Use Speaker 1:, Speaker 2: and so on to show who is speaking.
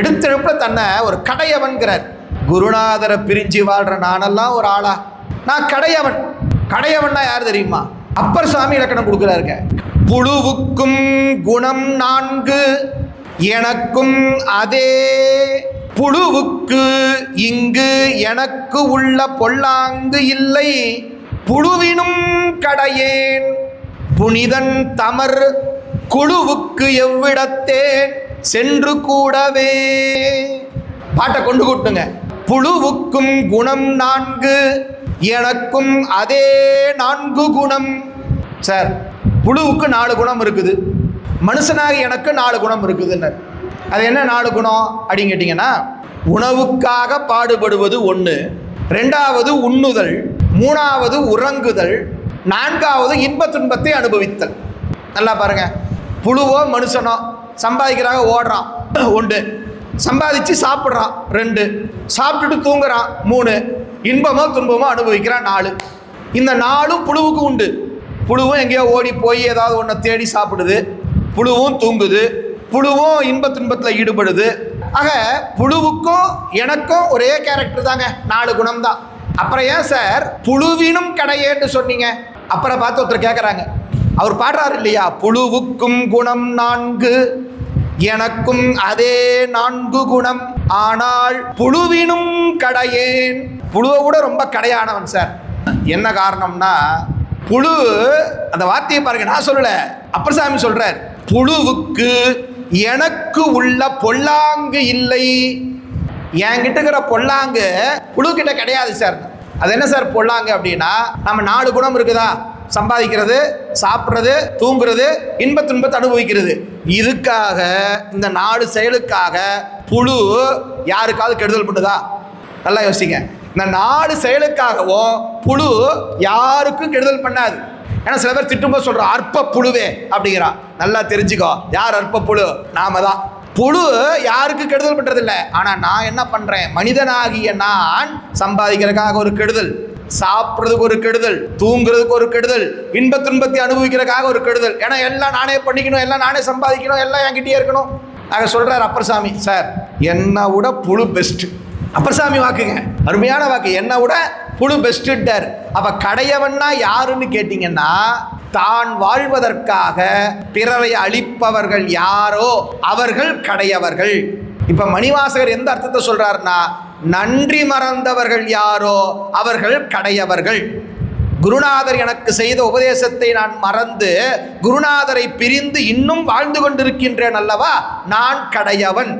Speaker 1: எடுத்தெழுப்புல தன்னை ஒரு கடையவன்கிறார். குருநாதரை பிரிஞ்சு வாழ்ற நானெல்லாம் ஒரு ஆளா? நான் கடையவன். கடையவன்னா யார் தெரியுமா? அப்பர் சுவாமி இலக்கணம் கொடுக்கிறாருங்க. புழுவுக்கும் குணம் 4 எனக்கும் அதே, புழுவுக்கு இங்கு எனக்கு உள்ள பொல்லாங்கு இல்லை, புழுவினும் கடையேன் புனிதன் தமர் குழுவுக்கு எவ்விடத்தேன் சென்று கூடவே. பாட்டை கொண்டு கூட்டுங்க. புழுவுக்கும் குணம் 4 எனக்கும் அதே 4 குணம். சார், புழுவுக்கு 4 குணம் இருக்குது, மனுஷனாக எனக்கு 4 குணம் இருக்குதுன்னு. அது என்ன 4 குணம் அப்படின்னு கேட்டிங்கன்னா, உணவுக்காக பாடுபடுவது 1, 2வது உண்ணுதல், 3வது உறங்குதல், 4வது இன்ப துன்பத்தை அனுபவித்தல். நல்லா பாருங்க. புழுவோ மனுஷனோ சம்பாதிக்கிறாங்க, ஓடுறான் 1, சம்பாதிச்சு சாப்பிட்றான் 2, சாப்பிட்டுட்டு தூங்குறான் 3, இன்பமோ துன்பமோ அனுபவிக்கிறான் 4. இந்த 4ம் புழுவுக்கு உண்டு. புழுவும் எங்கேயோ ஓடி போய் ஏதாவது ஒன்றை தேடி சாப்பிடுது, புழுவும் தூங்குது, புழுவும் இன்ப துன்பத்தில் ஈடுபடுது. ஆக புழுவுக்கும் எனக்கும் ஒரே கேரக்டர் தாங்க, 4 குணம் தான். அப்புறம் ஏன் சார் புழுவினும் கடையேன்னு சொன்னீங்க? அப்புறம் பார்த்து ஒருத்தர் கேட்குறாங்க, அவர் பாடுறாரு இல்லையா, புழுவுக்கும் குணம் 4 எனக்கும் அதே 4 குணம், ஆனால் புழுவினும் கடையேன். புழுவை விட ரொம்ப கடையானவன் சார். என்ன காரணம்னா, புழு அந்த வார்த்தையை பாருங்க, நான் சொல்லல, அப்பர் சாமி சொல்றார். புழுவுக்கு எனக்கு உள்ள பொல்லாங்கு இல்லை. என்கிட்ட இருக்கிற பொல்லாங்கு புழு கிட்ட கிடையாது சார். அது என்ன சார் பொல்லாங்கு அப்படின்னா, நம்ம 4 குணம் இருக்குதா, சம்பாதிக்கிறது, சாப்பிட்றது, தூங்குறது, இன்ப துன்பத்தை அனுபவிக்கிறது. இதுக்காக, இந்த 4 செயலுக்காக புழு யாருக்காவது கெடுதல் பண்ணுதா? நல்லா யோசிங்க. இந்த 4 செயலுக்காகவும் புழு யாருக்கும் கெடுதல் பண்ணாது. ஏன்னா சில பேர் திட்டும்போது சொல்ற அற்ப புழுவே அப்படிங்கிறான். நல்லா தெரிஞ்சுக்கோ, யார் அற்ப புழு? நாம தான். புழு யாருக்கு கெடுதல் பண்றதில்லை. ஆனா நான் என்ன பண்றேன், மனிதனாகிய நான் சம்பாதிக்கிறதுக்காக ஒரு கெடுதல், சாப்பிட்றதுக்கு ஒரு கெடுதல், தூங்குறதுக்கு ஒரு கெடுதல், இன்ப துன்பத்தை அனுபவிக்கிறதுக்காக ஒரு கெடுதல். ஏன்னா எல்லாம் நானே பண்ணிக்கணும், எல்லாம் நானே சம்பாதிக்கணும், எல்லாம் என்கிட்டயே இருக்கணும். ஆக சொல்றார் அப்பர் சாமி, சார் என்னை விட புழு பெஸ்ட். அப்பர் சாமி வாக்குங்க, அருமையான வாக்கு. என்னை விட புழு பெஸ்ட்டார். அப்ப கடையவன்னா யாருன்னு கேட்டீங்கன்னா, தான் வாழ்வதற்காக பிறரை அழிப்பவர்கள் யாரோ அவர்கள் கடையவர்கள். இப்ப மணிவாசகர் எந்த அர்த்தத்தை சொல்றாருன்னா, நன்றி மறந்தவர்கள் யாரோ அவர்கள் கடையவர்கள். குருநாதர் எனக்கு செய்த உபதேசத்தை நான் மறந்து குருநாதரை பிரிந்து இன்னும் வாழ்ந்து கொண்டிருக்கின்றேன் அல்லவா, நான் கடையவன்.